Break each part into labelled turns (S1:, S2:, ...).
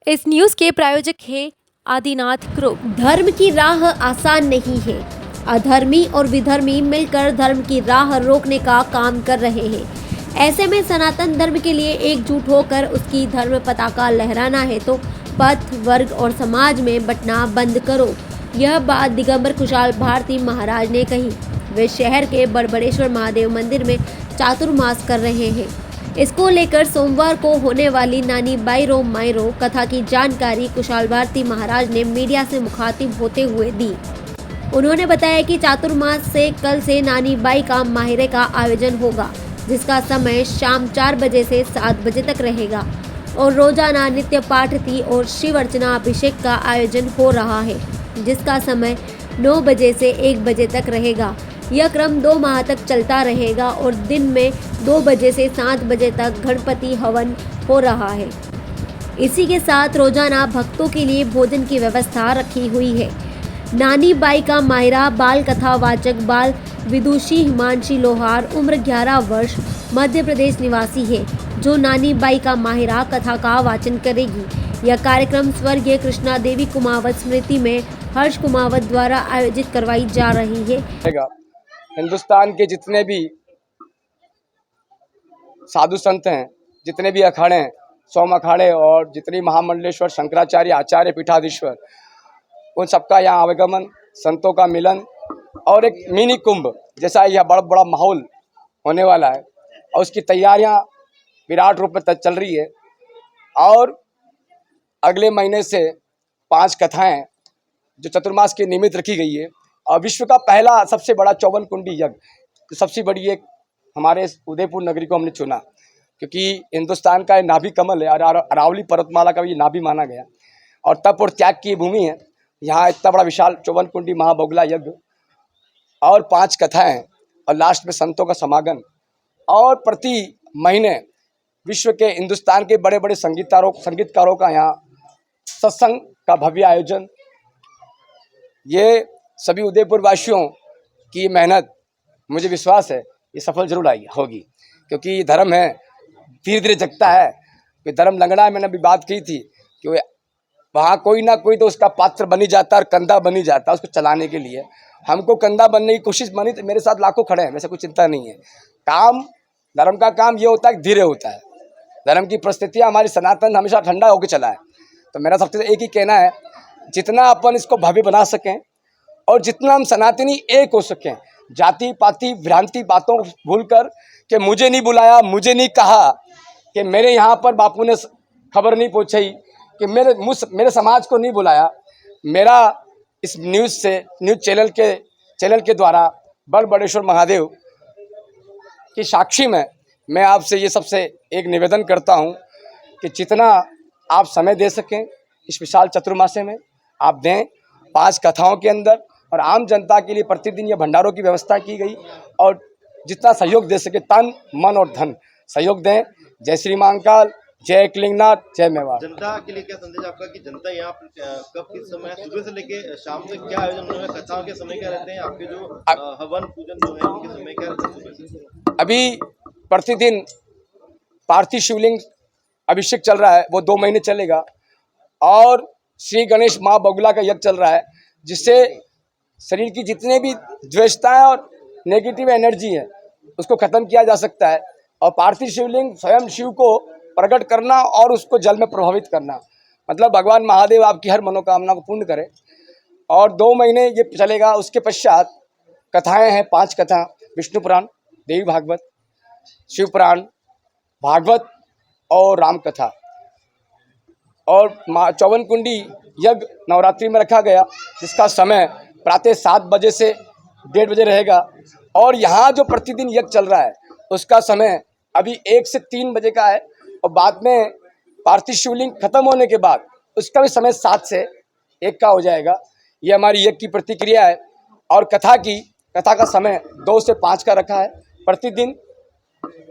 S1: इस न्यूज के प्रायोजक है आदिनाथ ग्रुप।
S2: धर्म की राह आसान नहीं है। अधर्मी और विधर्मी मिलकर धर्म की राह रोकने का काम कर रहे हैं। ऐसे में सनातन धर्म के लिए एकजुट होकर उसकी धर्म पताका लहराना है तो पथ, वर्ग और समाज में बंटना बंद करो। यह बात दिगंबर कुशाल भारती महाराज ने कही। वे शहर के बड़बड़ेश्वर महादेव मंदिर में चातुर्मास कर रहे हैं। इसको लेकर सोमवार को होने वाली नानी बाईरो मायरो कथा की जानकारी कुशाल भारती महाराज ने मीडिया से मुखातिब होते हुए दी। उन्होंने बताया कि चातुर्मास से कल से नानी बाई का माहिरे का आयोजन होगा, जिसका समय शाम 4 बजे से 7 बजे तक रहेगा और रोजाना नित्य पाठती और शिव अर्चना अभिषेक का आयोजन हो रहा है, जिसका समय 9 बजे से 1 बजे तक रहेगा। यह क्रम 2 माह तक चलता रहेगा और दिन में 2 बजे से 7 बजे तक गणपति हवन हो रहा है। इसी के साथ रोजाना भक्तों के लिए भोजन की व्यवस्था रखी हुई है। नानी बाई का माहिरा बाल कथा वाचक बाल विदुषी हिमांशी लोहार उम्र 11 वर्ष मध्य प्रदेश निवासी है, जो नानी बाई का माहिरा कथा का वाचन करेगी। यह कार्यक्रम स्वर्गीय कृष्णा देवी कुमावत स्मृति में हर्ष कुमावत द्वारा आयोजित करवाई जा रही है।
S3: हिंदुस्तान के जितने भी साधु संत हैं, जितने भी अखाड़े हैं, 100 अखाड़े और जितने महामंडलेश्वर शंकराचार्य आचार्य पीठाधीश्वर, उन सबका यहाँ आवागमन, संतों का मिलन और एक मिनी कुंभ जैसा यह बड़ा बड़ा माहौल होने वाला है और उसकी तैयारियां विराट रूप में चल रही है। और अगले महीने से 5 कथाएं जो चतुर्मास के निमित्त रखी गई है और विश्व का पहला सबसे बड़ा 54 कुंडी यज्ञ, तो सबसे बड़ी एक हमारे उदयपुर नगरी को हमने चुना क्योंकि हिंदुस्तान का नाभि कमल है और अरावली पर्वतमाला का भी ये नाभि माना गया और तप और त्याग की भूमि है। यहाँ इतना बड़ा विशाल 54 कुंडी महाबोगला यज्ञ और 5 कथाएं और लास्ट में संतों का समागम और प्रति महीने विश्व के हिंदुस्तान के बड़े बड़े संगीतकारों का यहाँ सत्संग का भव्य आयोजन। ये सभी उदयपुर वासियों की मेहनत, मुझे विश्वास है ये सफल जरूर होगी क्योंकि धर्म है, धीरे धीरे जगता है। कि धर्म लंगड़ा है, मैंने अभी बात की थी कि वहाँ कोई ना कोई तो उसका पात्र बनी जाता है और कंधा बनी जाता है उसको चलाने के लिए। हमको कंधा बनने की कोशिश बनी तो मेरे साथ लाखों खड़े हैं, वैसे कोई चिंता नहीं है। काम, धर्म का काम ये होता है कि धीरे होता है। धर्म की परिस्थितियाँ हमारी सनातन हमेशा ठंडा होकर चला है। तो मेरा सबसे एक ही कहना है, जितना अपन इसको भव्य बना सकें और जितना हम सनातनी एक हो सकें, जाति पाति भ्रांति बातों को भूलकर कि मुझे नहीं बुलाया, मुझे नहीं कहा, कि मेरे यहाँ पर बापू ने खबर नहीं पहुँचाई, कि मेरे समाज को नहीं बुलाया। मेरा इस न्यूज़ चैनल के द्वारा बड़बड़ेश्वर महादेव की साक्षी में मैं आपसे ये सबसे एक निवेदन करता हूँ कि जितना आप समय दे सकें इस विशाल चतुर्मासे में आप दें। 5 कथाओं के अंदर और आम जनता के लिए प्रतिदिन ये भंडारों की व्यवस्था की गई और जितना सहयोग दे सके तन मन और धन सहयोग दें। जय श्री महाकाल, जय क्लिंगनाथ, जय मेवाड़।
S4: जनता के लिए क्या संदेश आपका कि जनता यहाँ कब किस समय सुबह से लेके शाम तक क्या आयोजन होगा? कथाओं के समय क्या रहते हैं आपके, जो हवन पूजन जो है उनके समय क्या रहते हैं सुबह से?
S3: अभी प्रतिदिन पार्थिव शिवलिंग अभिषेक चल रहा है, वो 2 महीने चलेगा और श्री गणेश माँ बगुला का यज्ञ चल रहा है, जिससे शरीर की जितने भी द्वेषताएं और नेगेटिव एनर्जी है उसको खत्म किया जा सकता है। और पार्थिव शिवलिंग स्वयं शिव को प्रकट करना और उसको जल में प्रभावित करना, मतलब भगवान महादेव आपकी हर मनोकामना को पूर्ण करे। और 2 महीने ये चलेगा। उसके पश्चात कथाएं हैं, 5 कथा, विष्णु पुराण, देवी भागवत, शिव पुराण, भागवत और राम कथा। और 54 कुंडी यज्ञ नवरात्रि में रखा गया, जिसका समय प्रातः 7 बजे से 1:30 बजे रहेगा। और यहाँ जो प्रतिदिन यज्ञ चल रहा है उसका समय अभी 1 से 3 बजे का है और बाद में पार्थिव शिवलिंग खत्म होने के बाद उसका भी समय 7 से 1 का हो जाएगा। ये हमारी यज्ञ की प्रतिक्रिया है। और कथा का समय 2 से 5 का रखा है। प्रतिदिन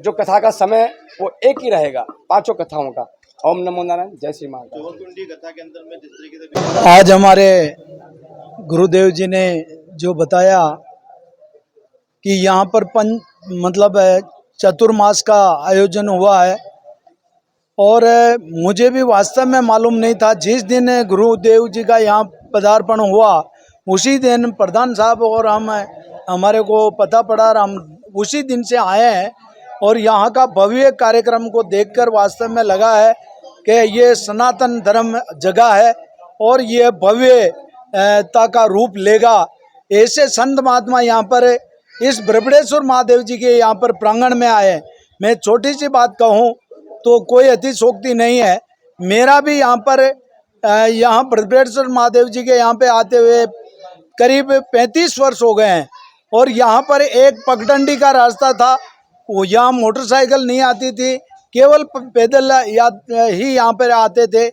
S3: जो कथा का समय वो एक ही रहेगा 5 कथाओं का। ओम नमो नारायण, जय श्री महाकाल।
S4: 54 कुंडी कथा के अंदर में जिस तरीके से
S5: आज हमारे गुरुदेव जी ने जो बताया कि यहाँ पर चतुर्मास का आयोजन हुआ है और मुझे भी वास्तव में मालूम नहीं था। जिस दिन गुरुदेव जी का यहाँ पदार्पण हुआ उसी दिन प्रधान साहब और हमारे को पता पड़ा और हम उसी दिन से आए हैं। और यहाँ का भव्य कार्यक्रम को देखकर वास्तव में लगा है कि ये सनातन धर्म जगह है और ये भव्यता का रूप लेगा। ऐसे संत महात्मा यहाँ पर इस ब्रह्मणेश्वर महादेव जी के यहाँ पर प्रांगण में आए। मैं छोटी सी बात कहूँ तो कोई अतिशोक्ति नहीं है। मेरा भी यहाँ पर यहाँ ब्रह्मणेश्वर महादेव जी के यहाँ पे आते हुए करीब 35 वर्ष हो गए हैं। और यहाँ पर एक पगडंडी का रास्ता था, वो यहाँ मोटरसाइकिल नहीं आती थी, केवल पैदल ही यहाँ पर आते थे।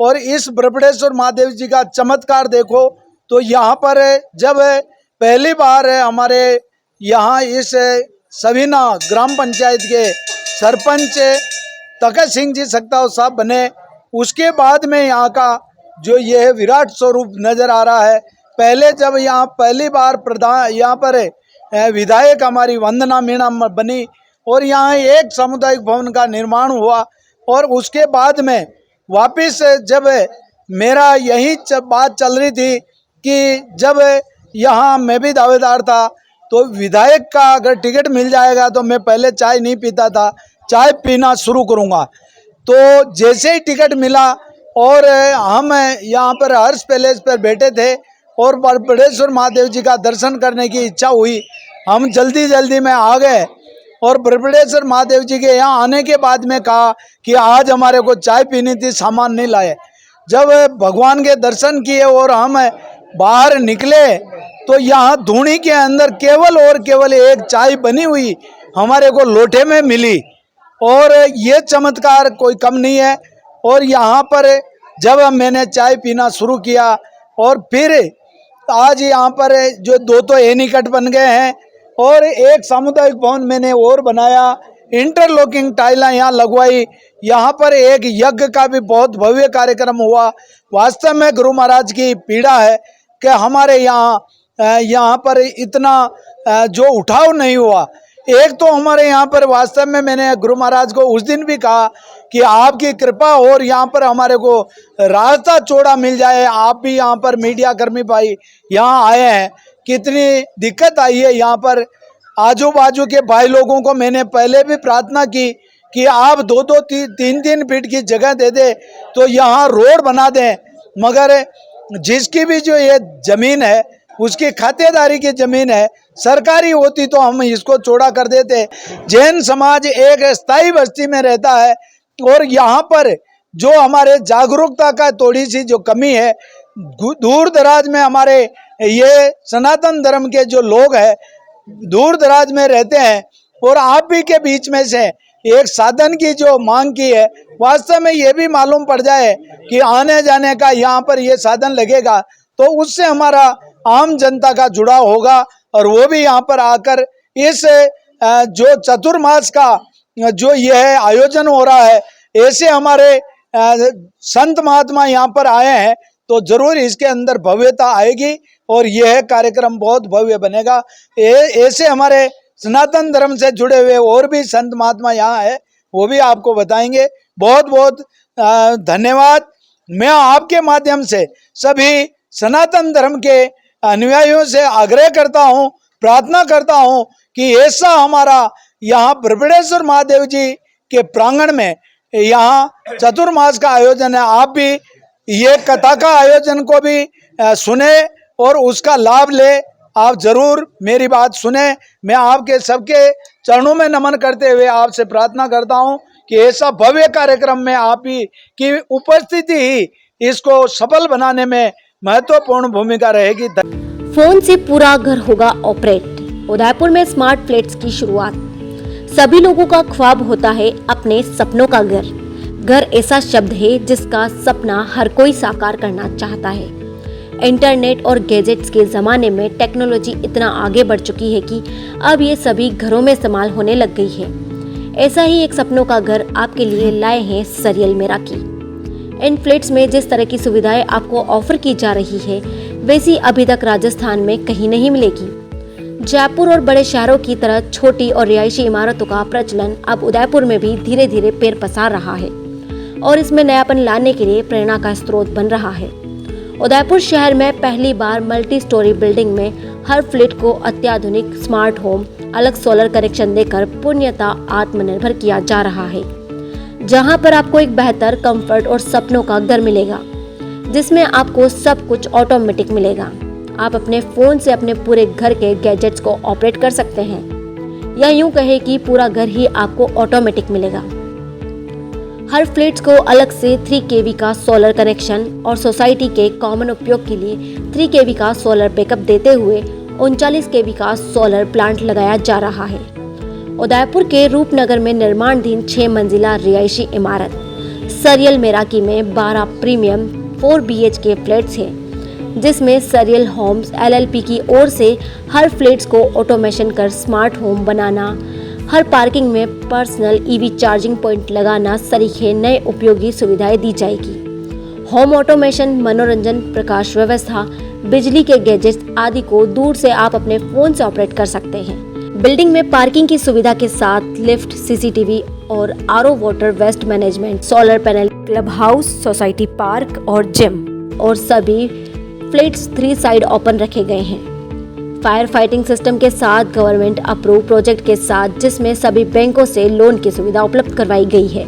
S5: और इस ब्रह्मणेश्वर महादेव जी का चमत्कार देखो तो यहाँ पर जब पहली बार हमारे यहाँ इस सवीना ग्राम पंचायत के सरपंच तखत सिंह जी सकताव साहब बने, उसके बाद में यहाँ का जो ये विराट स्वरूप नज़र आ रहा है। पहले जब यहाँ पहली बार प्रधान यहाँ पर विधायक हमारी वंदना मीणा बनी और यहाँ एक सामुदायिक भवन का निर्माण हुआ। और उसके बाद में वापस जब मेरा यही बात चल रही थी कि जब यहाँ मैं भी दावेदार था तो विधायक का अगर टिकट मिल जाएगा तो मैं पहले चाय नहीं पीता था, चाय पीना शुरू करूँगा। तो जैसे ही टिकट मिला और हम यहाँ पर हर्ष पैलेस पर बैठे थे और ब्रह्मणेश्वर महादेव जी का दर्शन करने की इच्छा हुई, हम जल्दी में आ गए। और ब्रह्मणेश्वर महादेव जी के यहाँ आने के बाद में कहा कि आज हमारे को चाय पीनी थी, सामान नहीं लाए। जब भगवान के दर्शन किए और हम बाहर निकले तो यहाँ धूनी के अंदर केवल और केवल एक चाय बनी हुई हमारे को लोटे में मिली। और ये चमत्कार कोई कम नहीं है। और यहाँ पर जब मैंने चाय पीना शुरू किया और फिर आज यहाँ पर जो दो तो एनीकट बन गए हैं और एक सामुदायिक भवन मैंने और बनाया, इंटरलॉकिंग टाइलें यहाँ लगवाई। यहाँ पर एक यज्ञ का भी बहुत भव्य कार्यक्रम हुआ। वास्तव में गुरु महाराज की पीड़ा है कि हमारे यहाँ पर इतना जो उठाव नहीं हुआ। एक तो हमारे यहाँ पर वास्तव में मैंने गुरु महाराज को उस दिन भी कहा कि आपकी कृपा और यहाँ पर हमारे को रास्ता चौड़ा मिल जाए। आप भी यहाँ पर मीडिया कर्मी भाई यहाँ आए हैं, कितनी दिक्कत आई है यहाँ पर। आजू बाजू के भाई लोगों को मैंने पहले भी प्रार्थना की कि आप 2-3 फीट की जगह दे दे तो यहाँ रोड बना दें, मगर जिसकी भी जो ये ज़मीन है उसकी खातेदारी की ज़मीन है, सरकारी होती तो हम इसको चौड़ा कर देते। जैन समाज एक स्थायी बस्ती में रहता है और यहाँ पर जो हमारे जागरूकता का थोड़ी सी जो कमी है, दूर दराज में हमारे ये सनातन धर्म के जो लोग हैं दूर दराज में रहते हैं और आप भी के बीच में से एक साधन की जो मांग की है, वास्तव में ये भी मालूम पड़ जाए कि आने जाने का यहाँ पर ये साधन लगेगा तो उससे हमारा आम जनता का जुड़ाव होगा। और वो भी यहाँ पर आकर इस जो चतुर्मास का जो यह आयोजन हो रहा है, ऐसे हमारे संत महात्मा यहाँ पर आए हैं तो जरूर इसके अंदर भव्यता आएगी और यह कार्यक्रम बहुत भव्य बनेगा। ऐसे हमारे सनातन धर्म से जुड़े हुए और भी संत महात्मा यहाँ है, वो भी आपको बताएंगे। बहुत बहुत धन्यवाद। मैं आपके माध्यम से सभी सनातन धर्म के अनुयायियों से आग्रह करता हूँ, प्रार्थना करता हूँ कि ऐसा हमारा यहाँ ब्रह्मणेश्वर महादेव जी के प्रांगण में यहाँ चतुर्मास का आयोजन है। आप भी ये कथा का आयोजन को भी सुने और उसका लाभ ले। आप जरूर मेरी बात सुने। मैं आपके सबके चरणों में नमन करते हुए आपसे प्रार्थना करता हूँ कि ऐसा भव्य कार्यक्रम में आप ही की उपस्थिति ही इसको सफल बनाने में महत्वपूर्ण भूमिका रहेगी।
S2: फोन से पूरा घर होगा ऑपरेट। उदयपुर में स्मार्ट फ्लैट्स की शुरुआत। सभी लोगों का ख्वाब होता है अपने सपनों का घर। घर ऐसा शब्द है जिसका सपना हर कोई साकार करना चाहता है। इंटरनेट और गैजेट्स के ज़माने में टेक्नोलॉजी इतना आगे बढ़ चुकी है कि अब ये सभी घरों में इस्तेमाल होने लग गई है। ऐसा ही एक सपनों का घर आपके लिए लाए हैं सरियल में राखी। इन फ्लैट्स में जिस तरह की सुविधाएं आपको ऑफर की जा रही है, वैसी अभी तक राजस्थान में कहीं नहीं मिलेगी। जयपुर और बड़े शहरों की तरह छोटी और रिहायशी इमारतों का प्रचलन अब उदयपुर में भी धीरे धीरे पैर पसार रहा है। और इसमें नयापन लाने के लिए प्रेरणा का स्रोत बन रहा है। उदयपुर शहर में पहली बार मल्टी स्टोरी बिल्डिंग में हर फ्लैट को अत्याधुनिक स्मार्ट होम अलग सोलर कनेक्शन देकर पूर्णतः आत्मनिर्भर किया जा रहा है, जहां पर आपको एक बेहतर कंफर्ट और सपनों का घर मिलेगा, जिसमें आपको सब कुछ ऑटोमेटिक मिलेगा। आप अपने फोन से अपने पूरे घर के गैजेट्स को ऑपरेट कर सकते हैं, या यूं कहे कि पूरा घर ही आपको ऑटोमेटिक मिलेगा। हर फ्लैट को अलग से 3 kV का सोलर कनेक्शन और सोसाइटी के कॉमन उपयोग के लिए 3 kV का सोलर बैकअप देते हुए 39 kV का सोलर प्लांट लगाया जा रहा है। उदयपुर के रूपनगर में निर्माणाधीन 6 मंजिला रिहायशी इमारत सरियल मेराकी में 12 प्रीमियम 4 BHK फ्लैट्स हैं, जिसमें सरियल होम्स LLP की ओर से हर फ्लैट्स को ऑटोमेशन कर स्मार्ट होम बनाना, हर पार्किंग में पर्सनल EV चार्जिंग पॉइंट लगाना सरीखे नए उपयोगी सुविधाएं दी जाएगी। होम ऑटोमेशन, मनोरंजन, प्रकाश व्यवस्था, बिजली के गैजेट्स आदि को दूर से आप अपने फोन से ऑपरेट कर सकते हैं। बिल्डिंग में पार्किंग की सुविधा के साथ लिफ्ट, CCTV और RO water waste management, solar panel, club house, society park और जिम और सभी फ्लैट्स 3 साइड ओपन रखे गए हैं। फायर फाइटिंग सिस्टम के साथ गवर्नमेंट अप्रूव प्रोजेक्ट के साथ, जिसमें सभी बैंकों से लोन की सुविधा उपलब्ध करवाई गई है।